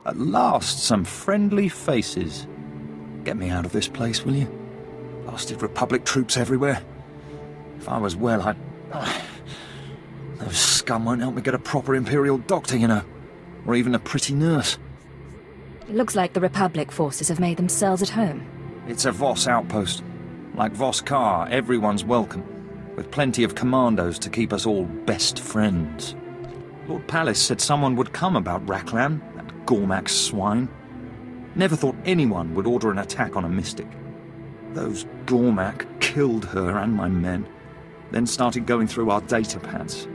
At last, some friendly faces. Get me out of this place, will you? Blasted Republic troops everywhere. If I was well, I'd... Those scum won't help me get a proper Imperial doctor, you know. Or even a pretty nurse. It looks like the Republic forces have made themselves at home. It's a Voss outpost. Like Voss Car, everyone's welcome. With plenty of commandos to keep us all best friends. Lord Palace said someone would come about Raklan, that Gormak swine. Never thought anyone would order an attack on a mystic. Those Gormak killed her and my men, then started going through our data pads.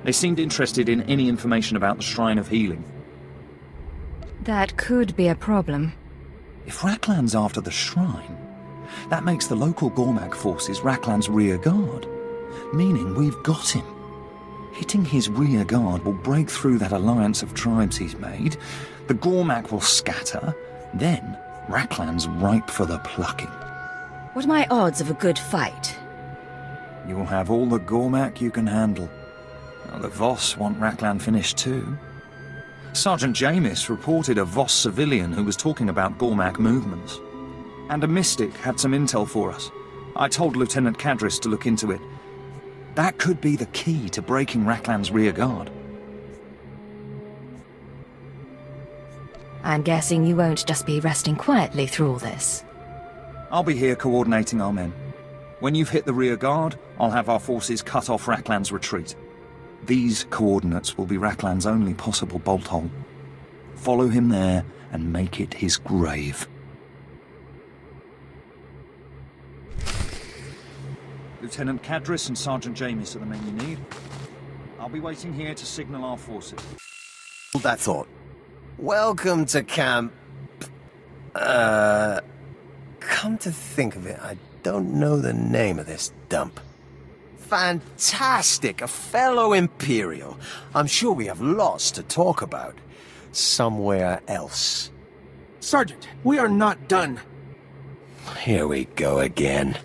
They seemed interested in any information about the Shrine of Healing. That could be a problem. If Raklan's after the shrine, that makes the local Gormak forces Raklan's rear guard, meaning we've got him. Hitting his rear guard will break through that alliance of tribes he's made, the Gormak will scatter, then Raklan's ripe for the plucking. What are my odds of a good fight? You'll have all the Gormak you can handle. Well, the Voss want Raklan finished too. Sergeant Jamis reported a Voss civilian who was talking about Gormak movements. And a mystic had some intel for us. I told Lieutenant Cadris to look into it. That could be the key to breaking Raklan's rear guard. I'm guessing you won't just be resting quietly through all this. I'll be here coordinating our men. When you've hit the rear guard, I'll have our forces cut off Raklan's retreat. These coordinates will be Raklan's only possible bolt hole. Follow him there and make it his grave. Lieutenant Cadris and Sergeant Jamis are the men you need. I'll be waiting here to signal our forces. Hold that thought. Welcome to camp... Come to think of it, I don't know the name of this dump. Fantastic! A fellow Imperial. I'm sure we have lots to talk about. Somewhere else. Sergeant, we are not done. Here we go again.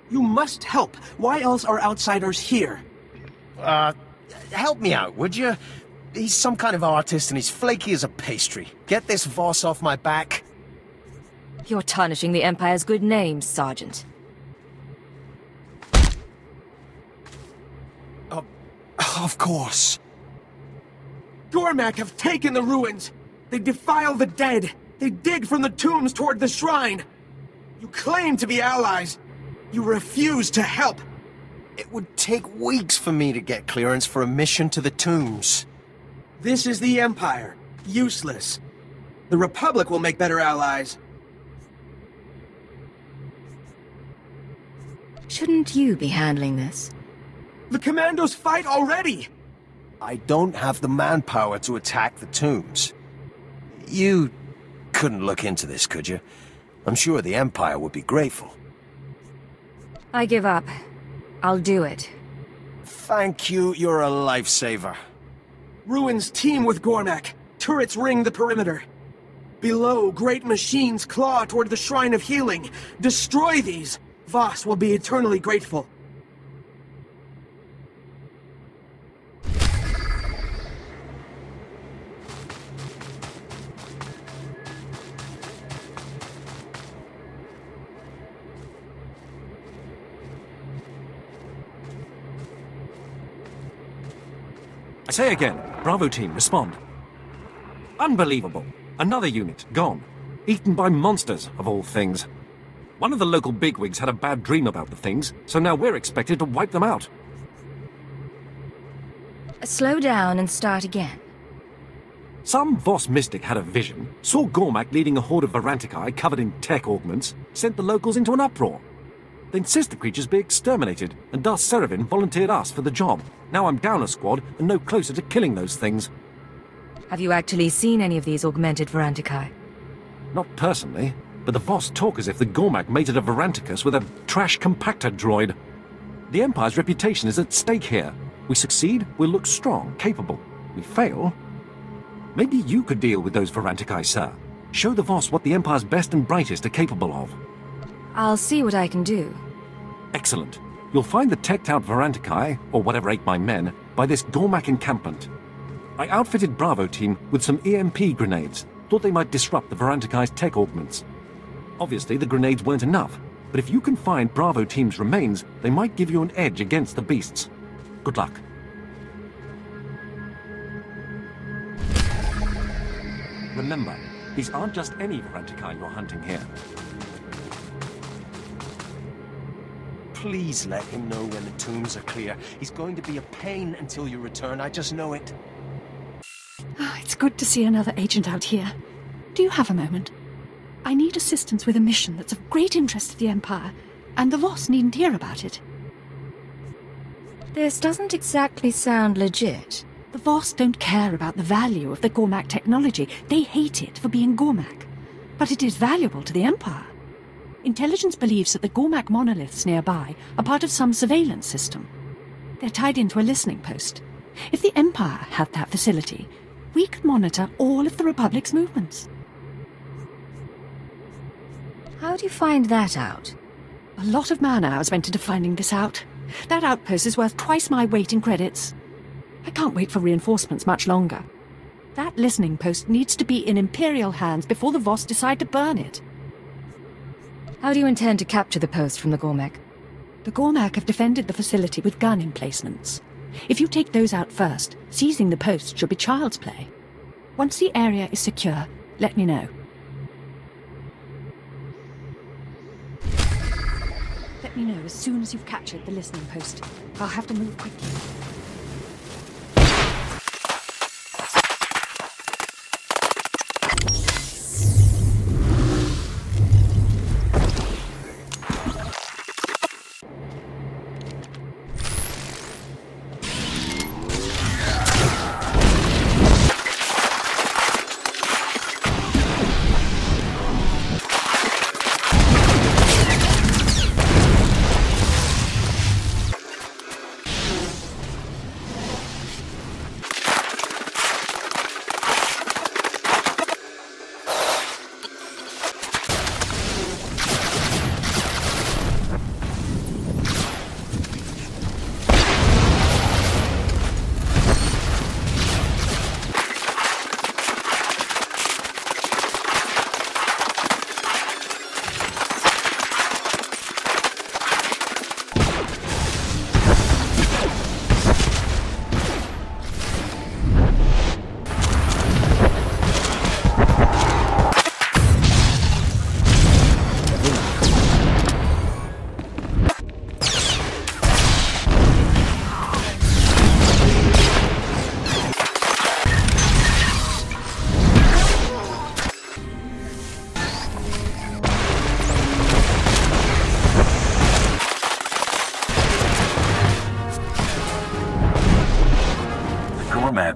You must help. Why else are outsiders here? Help me out, would you? He's some kind of artist and he's flaky as a pastry. Get this Voss off my back. You're tarnishing the Empire's good name, Sergeant. Of course. Gormak have taken the ruins. They defile the dead. They dig from the tombs toward the shrine. You claim to be allies. You refuse to help. It would take weeks for me to get clearance for a mission to the tombs. This is the Empire. Useless. The Republic will make better allies. Shouldn't you be handling this? The Commandos fight already! I don't have the manpower to attack the tombs. You couldn't look into this, could you? I'm sure the Empire would be grateful. I give up. I'll do it. Thank you, you're a lifesaver. Ruins team with Gormak. Turrets ring the perimeter. Below, great machines claw toward the Shrine of Healing. Destroy these! Voss will be eternally grateful. I say again, Bravo team, respond. Unbelievable. Another unit, gone. Eaten by monsters, of all things. One of the local bigwigs had a bad dream about the things, so now we're expected to wipe them out. Slow down and start again. Some Voss mystic had a vision, saw Gormak leading a horde of Varantikai covered in tech augments, sent the locals into an uproar. They insist the creatures be exterminated, and Darth Serevin volunteered us for the job. Now I'm down a squad and no closer to killing those things. Have you actually seen any of these augmented Varantikai? Not personally, but the Voss talk as if the Gormak mated a Varanticus with a trash compactor droid. The Empire's reputation is at stake here. We succeed, we'll look strong, capable. We fail. Maybe you could deal with those Varantikai, sir. Show the Voss what the Empire's best and brightest are capable of. I'll see what I can do. Excellent. You'll find the teched-out Varantikai, or whatever ate my men, by this Gormak encampment. I outfitted Bravo team with some EMP grenades. Thought they might disrupt the Varantikai's tech augments. Obviously, the grenades weren't enough, but if you can find Bravo Team's remains, they might give you an edge against the beasts. Good luck. Remember, these aren't just any Varantikai you're hunting here. Please let him know when the tombs are clear. He's going to be a pain until you return, I just know it. Oh, it's good to see another agent out here. Do you have a moment? I need assistance with a mission that's of great interest to the Empire, and the Voss needn't hear about it. This doesn't exactly sound legit. The Voss don't care about the value of the Gormak technology. They hate it for being Gormak. But it is valuable to the Empire. Intelligence believes that the Gormak monoliths nearby are part of some surveillance system. They're tied into a listening post. If the Empire had that facility, we could monitor all of the Republic's movements. How do you find that out? A lot of man-hours went into finding this out. That outpost is worth twice my weight in credits. I can't wait for reinforcements much longer. That listening post needs to be in Imperial hands before the Voss decide to burn it. How do you intend to capture the post from the Gormak? The Gormak have defended the facility with gun emplacements. If you take those out first, seizing the post should be child's play. Once the area is secure, let me know. Let me know as soon as you've captured the listening post. I'll have to move quickly.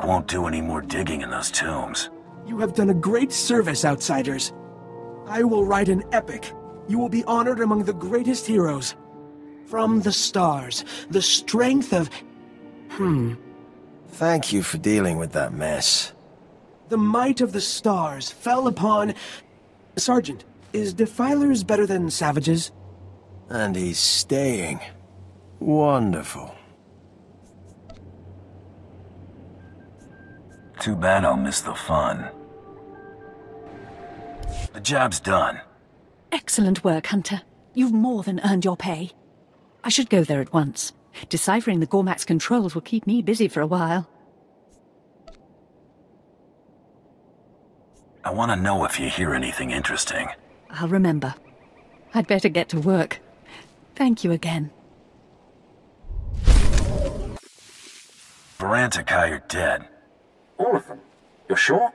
Won't do any more digging in those tombs. You have done a great service, Outsiders. I will write an epic. You will be honored among the greatest heroes. From the stars, the strength of... Thank you for dealing with that mess. The might of the stars fell upon... Sergeant, is defilers better than savages? And he's staying. Wonderful. Too bad I'll miss the fun. The job's done. Excellent work, Hunter. You've more than earned your pay. I should go there at once. Deciphering the Gormak's controls will keep me busy for a while. I want to know if you hear anything interesting. I'll remember. I'd better get to work. Thank you again. Varantikai are dead. All of them? You're sure?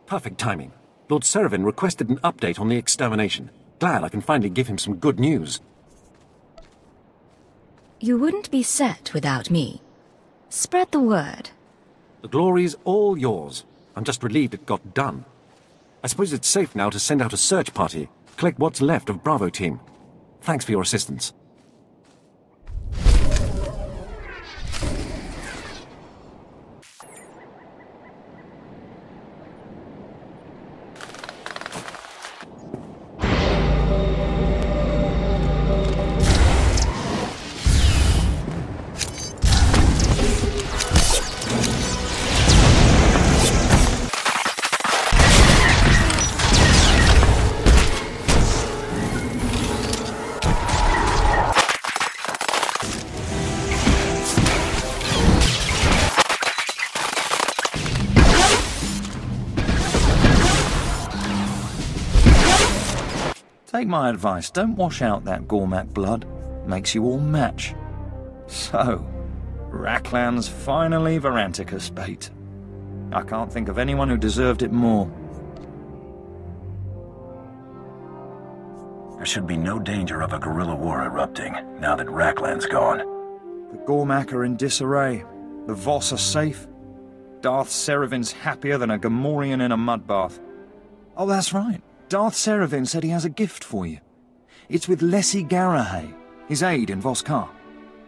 Perfect timing. Lord Seravin requested an update on the extermination. Glad I can finally give him some good news. You wouldn't be set without me. Spread the word. The glory's all yours. I'm just relieved it got done. I suppose it's safe now to send out a search party, collect what's left of Bravo Team. Thanks for your assistance. Take my advice, don't wash out that Gormak blood. Makes you all match. So, Raklan's finally Varanticus bait. I can't think of anyone who deserved it more. There should be no danger of a guerrilla war erupting, now that Raklan's gone. The Gormak are in disarray. The Voss are safe. Darth Seravin's happier than a Gamorrean in a mud bath. Oh, that's right. Darth Seravin said he has a gift for you. It's with Lessie Garahay, his aide in Voss.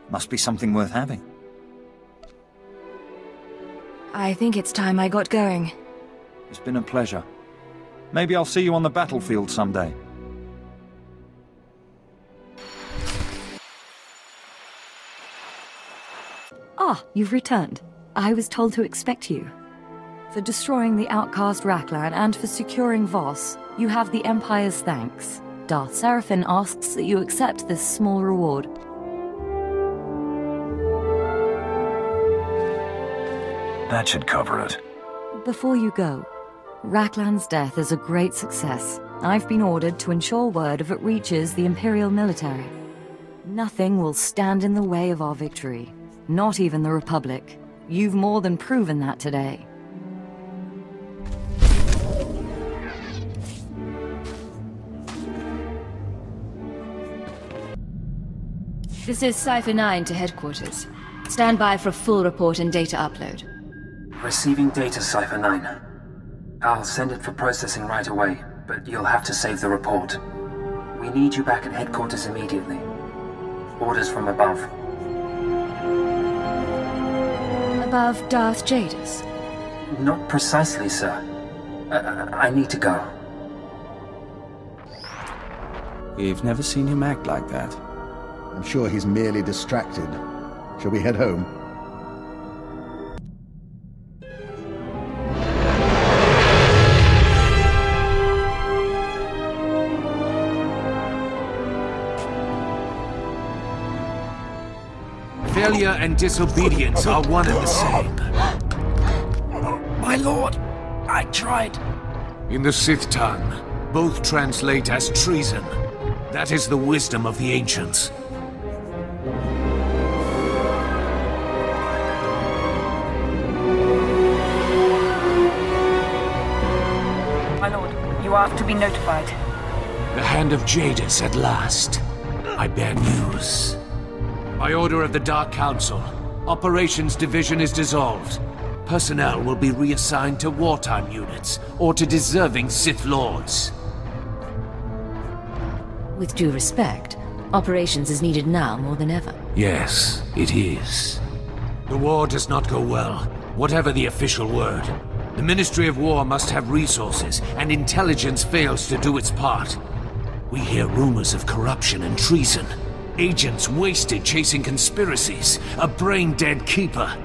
Must be something worth having. I think it's time I got going. It's been a pleasure. Maybe I'll see you on the battlefield someday. Ah, you've returned. I was told to expect you. For destroying the outcast Raklan and for securing Voss, you have the Empire's thanks. Darth Seraphin asks that you accept this small reward. That should cover it. Before you go, Raklan's death is a great success. I've been ordered to ensure word if it reaches the Imperial military. Nothing will stand in the way of our victory. Not even the Republic. You've more than proven that today. This is Cypher 9 to headquarters. Stand by for a full report and data upload. Receiving data, Cypher 9. I'll send it for processing right away, but you'll have to save the report. We need you back at headquarters immediately. Orders from above. Above Darth Jadis? Not precisely, sir. I need to go. We've never seen him act like that. I'm sure he's merely distracted. Shall we head home? Failure and disobedience are one and the same. My lord, I tried. In the Sith tongue, both translate as treason. That is the wisdom of the ancients. My lord, you are to be notified. The hand of Jadis at last. I bear news. By order of the Dark Council, Operations Division is dissolved. Personnel will be reassigned to wartime units, or to deserving Sith Lords. With due respect, operations is needed now more than ever. Yes, it is. The war does not go well, whatever the official word. The Ministry of War must have resources, and intelligence fails to do its part. We hear rumors of corruption and treason. Agents wasted chasing conspiracies. A brain-dead keeper.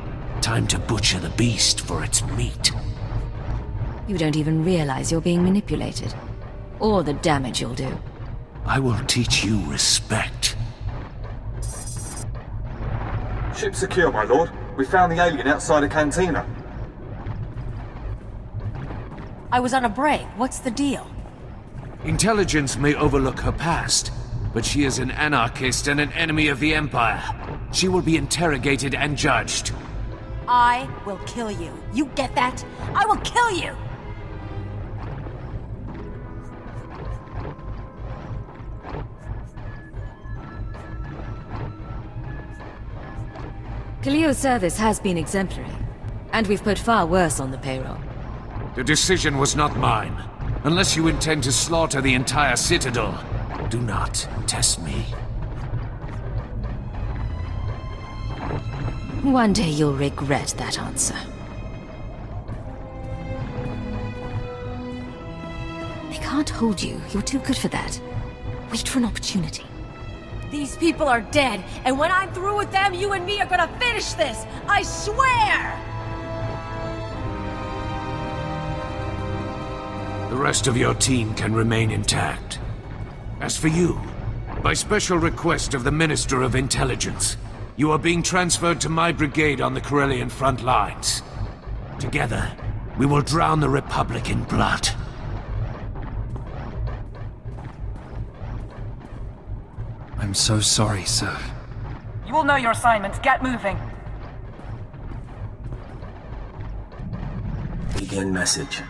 Time to butcher the beast for its meat. You don't even realize you're being manipulated. Or the damage you'll do. I will teach you respect. Ship secure, my lord. We found the alien outside a cantina. I was on a break. What's the deal? Intelligence may overlook her past, but she is an anarchist and an enemy of the Empire. She will be interrogated and judged. I will kill you. You get that? I will kill you! Kalio's service has been exemplary, and we've put far worse on the payroll. The decision was not mine. Unless you intend to slaughter the entire Citadel, do not test me. One day you'll regret that answer. They can't hold you. You're too good for that. Wait for an opportunity. These people are dead, and when I'm through with them, you and me are gonna finish this! I swear! The rest of your team can remain intact. As for you, by special request of the Minister of Intelligence, you are being transferred to my brigade on the Corellian front lines. Together, we will drown the Republic in blood. I'm so sorry, sir. You will know your assignments. Get moving. Begin message.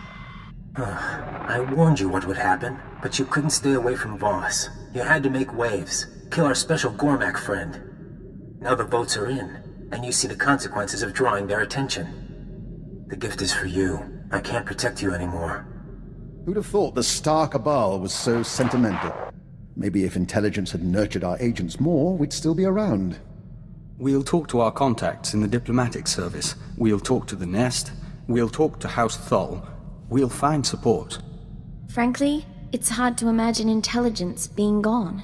I warned you what would happen, but you couldn't stay away from Voss. You had to make waves. Kill our special Gormak friend. Now the votes are in, and you see the consequences of drawing their attention. The gift is for you. I can't protect you anymore. Who'd have thought the Star Cabal was so sentimental? Maybe if intelligence had nurtured our agents more, we'd still be around. We'll talk to our contacts in the diplomatic service. We'll talk to the Nest. We'll talk to House Thol. We'll find support. Frankly, it's hard to imagine intelligence being gone.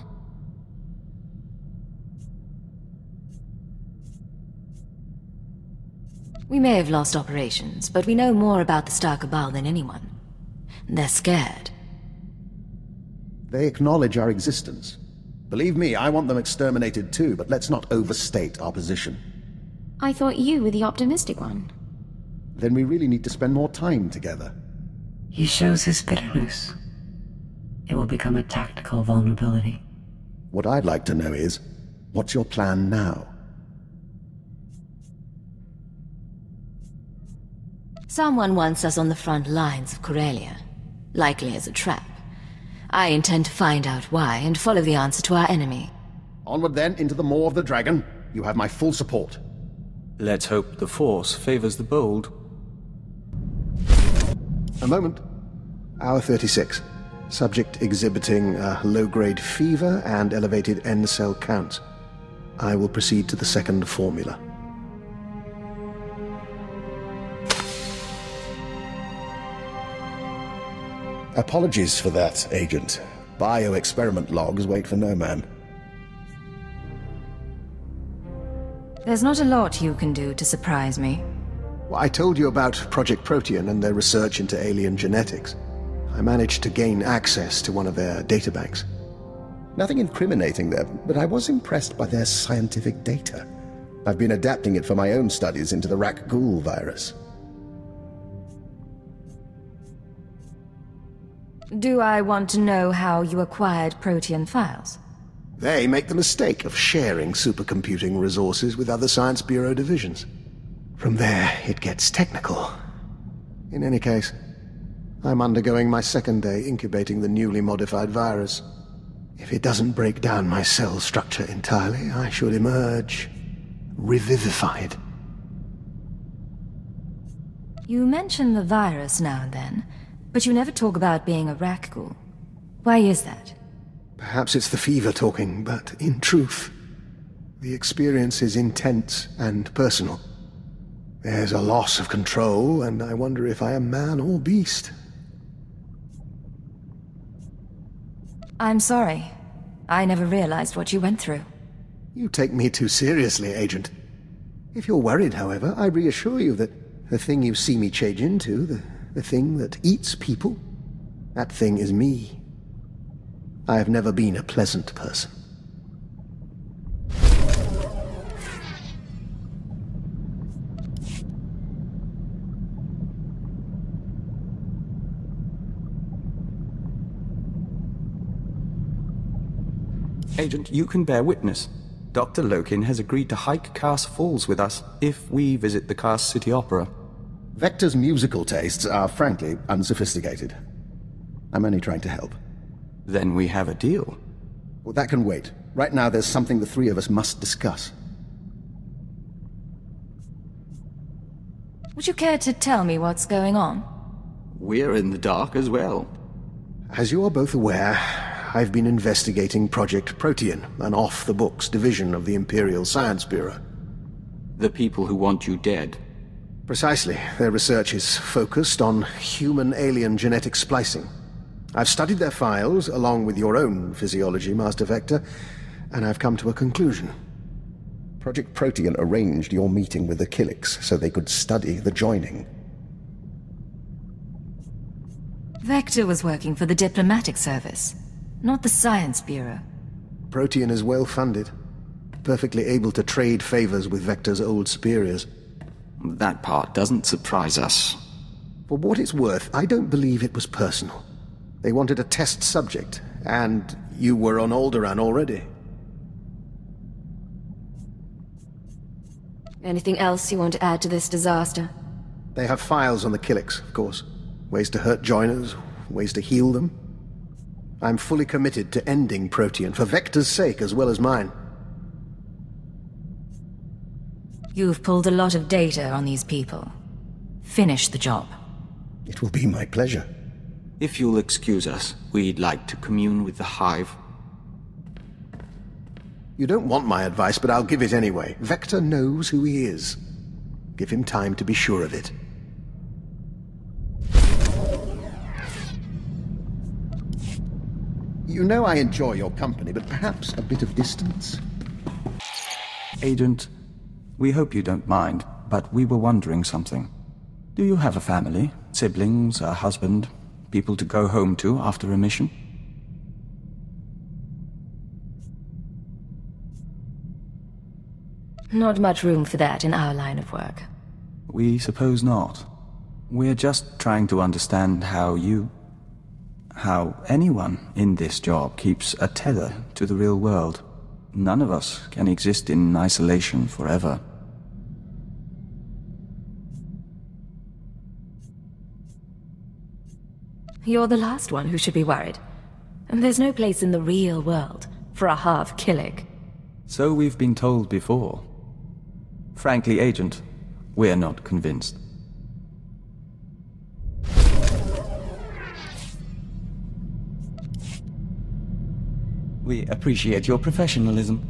We may have lost operations, but we know more about the Star Cabal than anyone. They're scared. They acknowledge our existence. Believe me, I want them exterminated too, but let's not overstate our position. I thought you were the optimistic one. Then we really need to spend more time together. He shows his bitterness. It will become a tactical vulnerability. What I'd like to know is, what's your plan now? Someone wants us on the front lines of Corellia, likely as a trap. I intend to find out why and follow the answer to our enemy. Onward then, into the maw of the dragon. You have my full support. Let's hope the Force favors the bold. A moment. Hour 36. Subject exhibiting a low-grade fever and elevated N-cell counts. I will proceed to the second formula. Apologies for that, Agent. Bio-experiment logs wait for no man. There's not a lot you can do to surprise me. Well, I told you about Project Protean and their research into alien genetics. I managed to gain access to one of their databanks. Nothing incriminating there, but I was impressed by their scientific data. I've been adapting it for my own studies into the Rak-Ghoul virus. Do I want to know how you acquired Protean files? They make the mistake of sharing supercomputing resources with other Science Bureau divisions. From there, it gets technical. In any case, I'm undergoing my second day incubating the newly modified virus. If it doesn't break down my cell structure entirely, I should emerge revivified. You mention the virus now and then, but you never talk about being a Rak-Ghoul. Why is that? Perhaps it's the fever talking, but in truth, the experience is intense and personal. There's a loss of control, and I wonder if I am man or beast. I'm sorry. I never realized what you went through. You take me too seriously, Agent. If you're worried, however, I reassure you that the thing you see me change into, the thing that eats people, that thing is me. I have never been a pleasant person. Agent, you can bear witness. Dr. Lokin has agreed to hike Cast Falls with us if we visit the Cast City Opera. Vector's musical tastes are frankly unsophisticated. I'm only trying to help. Then we have a deal. Well, that can wait. Right now, there's something the three of us must discuss. Would you care to tell me what's going on? We're in the dark as well. As you are both aware, I've been investigating Project Protean, an off-the-books division of the Imperial Science Bureau. The people who want you dead. Precisely. Their research is focused on human-alien genetic splicing. I've studied their files, along with your own physiology, Master Vector, and I've come to a conclusion. Project Protean arranged your meeting with the Killiks so they could study the joining. Vector was working for the diplomatic service, not the Science Bureau. Protean is well-funded, perfectly able to trade favors with Vector's old superiors. That part doesn't surprise us. For what it's worth, I don't believe it was personal. They wanted a test subject, and you were on Alderaan already. Anything else you want to add to this disaster? They have files on the Killiks, of course. Ways to hurt joiners, ways to heal them. I'm fully committed to ending Protean, for Vector's sake as well as mine. You've pulled a lot of data on these people. Finish the job. It will be my pleasure. If you'll excuse us, we'd like to commune with the Hive. You don't want my advice, but I'll give it anyway. Vector knows who he is. Give him time to be sure of it. You know I enjoy your company, but perhaps a bit of distance? Agent, we hope you don't mind, but we were wondering something. Do you have a family, siblings, a husband, people to go home to after a mission? Not much room for that in our line of work. We suppose not. We're just trying to understand how anyone in this job keeps a tether to the real world. None of us can exist in isolation forever. You're the last one who should be worried. And there's no place in the real world for a half-Killik. So we've been told before. Frankly, Agent, we're not convinced. We appreciate your professionalism.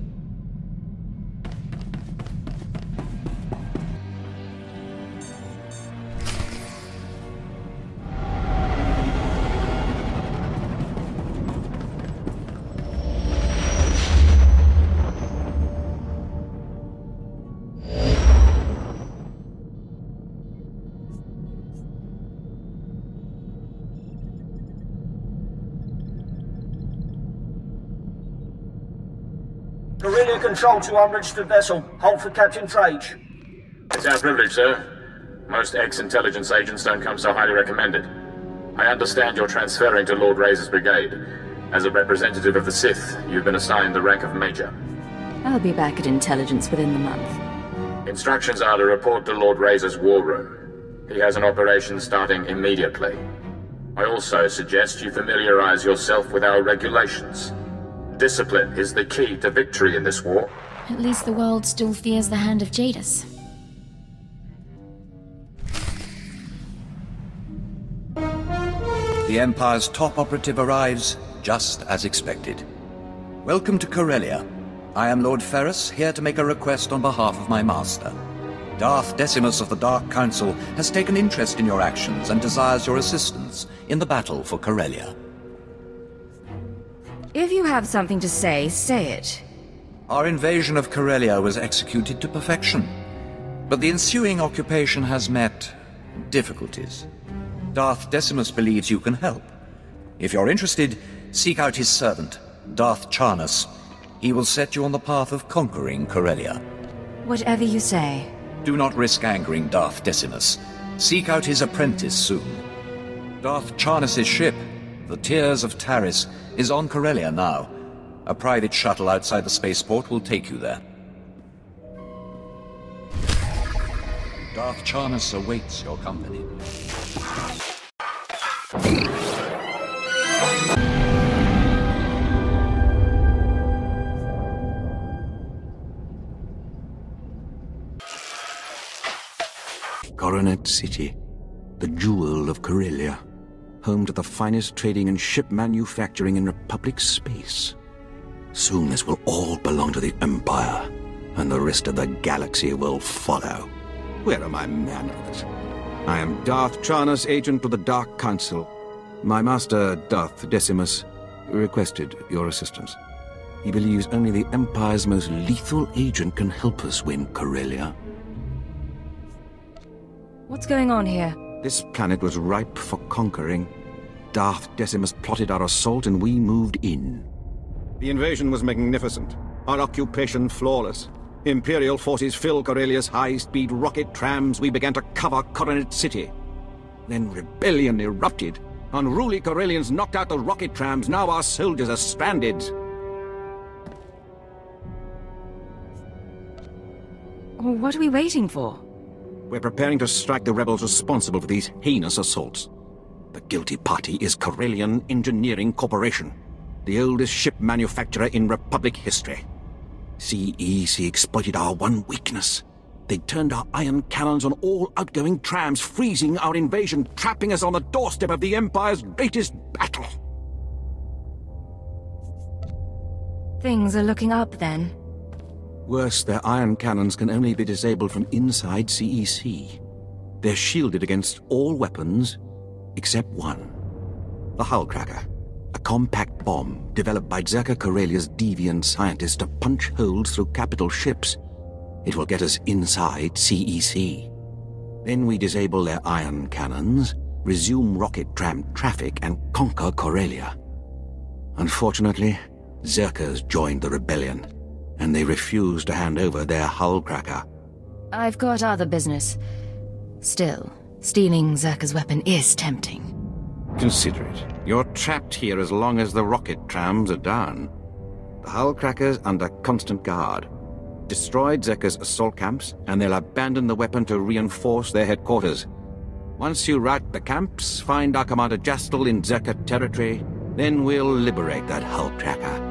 Corellia Control to unregistered vessel. Hold for Captain Trage. It's our privilege, sir. Most ex-intelligence agents don't come so highly recommended. I understand you're transferring to Lord Razor's brigade. As a representative of the Sith, you've been assigned the rank of Major. I'll be back at intelligence within the month. Instructions are to report to Lord Razor's war room. He has an operation starting immediately. I also suggest you familiarize yourself with our regulations. Discipline is the key to victory in this war. At least the world still fears the hand of Jadis. The Empire's top operative arrives just as expected. Welcome to Corellia. I am Lord Ferrus, here to make a request on behalf of my master. Darth Decimus of the Dark Council has taken interest in your actions and desires your assistance in the battle for Corellia. If you have something to say, say it. Our invasion of Corellia was executed to perfection, but the ensuing occupation has met difficulties. Darth Decimus believes you can help. If you're interested, seek out his servant, Darth Charnus. He will set you on the path of conquering Corellia. Whatever you say. Do not risk angering Darth Decimus. Seek out his apprentice soon. Darth Charnus's ship, the Tears of Taris, is on Corellia now. A private shuttle outside the spaceport will take you there. Darth Charnus awaits your company. Coronet City, the jewel of Corellia, home to the finest trading and ship manufacturing in Republic space. Soon this will all belong to the Empire, and the rest of the galaxy will follow. Where are my manners? I am Darth Charnus, agent of the Dark Council. My master, Darth Decimus, requested your assistance. He believes only the Empire's most lethal agent can help us win Corellia. What's going on here? This planet was ripe for conquering. Darth Decimus plotted our assault and we moved in. The invasion was magnificent. Our occupation flawless. Imperial forces filled Corellia's high-speed rocket trams. We began to cover Coronet City. Then rebellion erupted. Unruly Corellians knocked out the rocket trams. Now our soldiers are stranded. What are we waiting for? We're preparing to strike the rebels responsible for these heinous assaults. The guilty party is Corellian Engineering Corporation, the oldest ship manufacturer in Republic history. CEC exploited our one weakness. They turned our iron cannons on all outgoing trams, freezing our invasion, trapping us on the doorstep of the Empire's greatest battle. Things are looking up, then. Worse, their iron cannons can only be disabled from inside CEC. They're shielded against all weapons except one. The hull cracker. A compact bomb developed by Zerka Corellia's deviant scientists to punch holes through capital ships. It will get us inside CEC. Then we disable their iron cannons, resume rocket tram traffic, and conquer Corellia. Unfortunately, Zerka's joined the rebellion, and they refuse to hand over their hull cracker. I've got other business. Still, stealing Zerka's weapon is tempting. Consider it. You're trapped here as long as the rocket trams are down. The hull cracker's under constant guard. Destroyed Zerka's assault camps, and they'll abandon the weapon to reinforce their headquarters. Once you rout the camps, find our Commander Jastel in Zerka territory, then we'll liberate that hull cracker.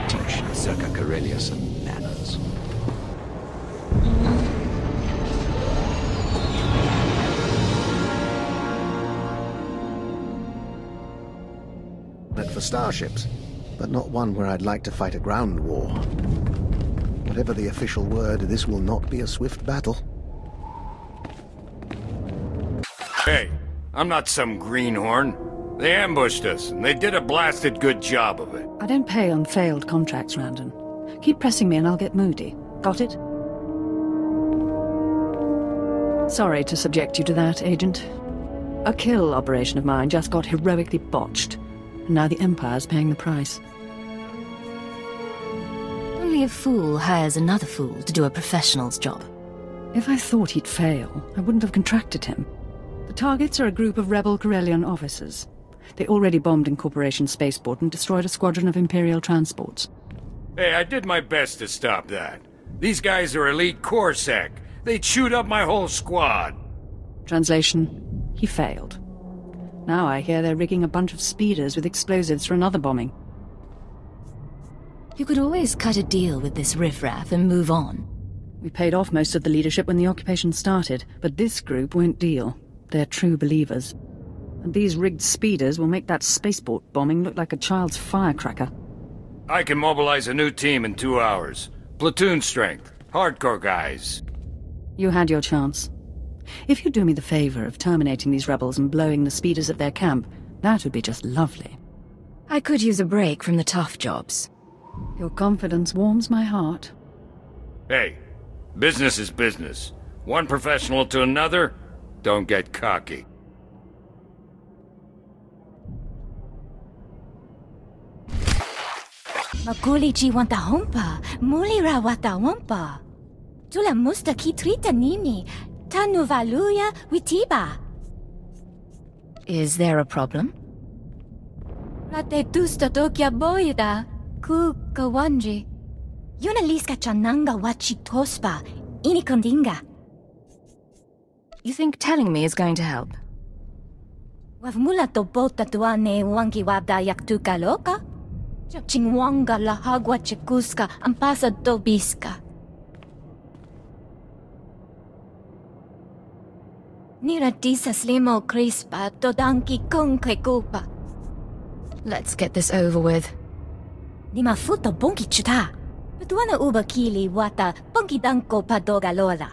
Teach Zerka Corellia some manners. For starships, but not one where I'd like to fight a ground war. Whatever the official word, this will not be a swift battle. Hey, I'm not some greenhorn. They ambushed us, and they did a blasted good job of it. I don't pay on failed contracts, Randon. Keep pressing me and I'll get moody. Got it? Sorry to subject you to that, Agent. A kill operation of mine just got heroically botched. And now the Empire's paying the price. Only a fool hires another fool to do a professional's job. If I thought he'd fail, I wouldn't have contracted him. The targets are a group of rebel Corellian officers. They already bombed Incorporation Spaceport and destroyed a squadron of Imperial transports. Hey, I did my best to stop that. These guys are elite Corsac. They chewed up my whole squad. Translation: he failed. Now I hear they're rigging a bunch of speeders with explosives for another bombing. You could always cut a deal with this riffraff and move on. We paid off most of the leadership when the occupation started, but this group won't deal. They're true believers. And these rigged speeders will make that spaceport bombing look like a child's firecracker. I can mobilize a new team in 2 hours. Platoon strength. Hardcore guys. You had your chance. If you do me the favor of terminating these rebels and blowing the speeders at their camp, that would be just lovely. I could use a break from the tough jobs. Your confidence warms my heart. Hey, business is business. One professional to another, don't get cocky. Makulichi wanta hompa, mulira wata wampa. Tula musta kitrita nini. Tanuvaluya witiba. Is there a problem? Late tusta tokya boyda, ku kawanji. Yuna liska chananga wachi tospa, inikondinga. You think telling me is going to help? Wavmula to bota tuane wangi wabda yaktuka loka? Chingwanga la hagwa chikuska ampasa dobiska. Nira disa slimo crispa dodanki konke kupa. Let's get this over with. Nima futo bonki chuta. Tuana uba kili wata bonki danko padoga lola.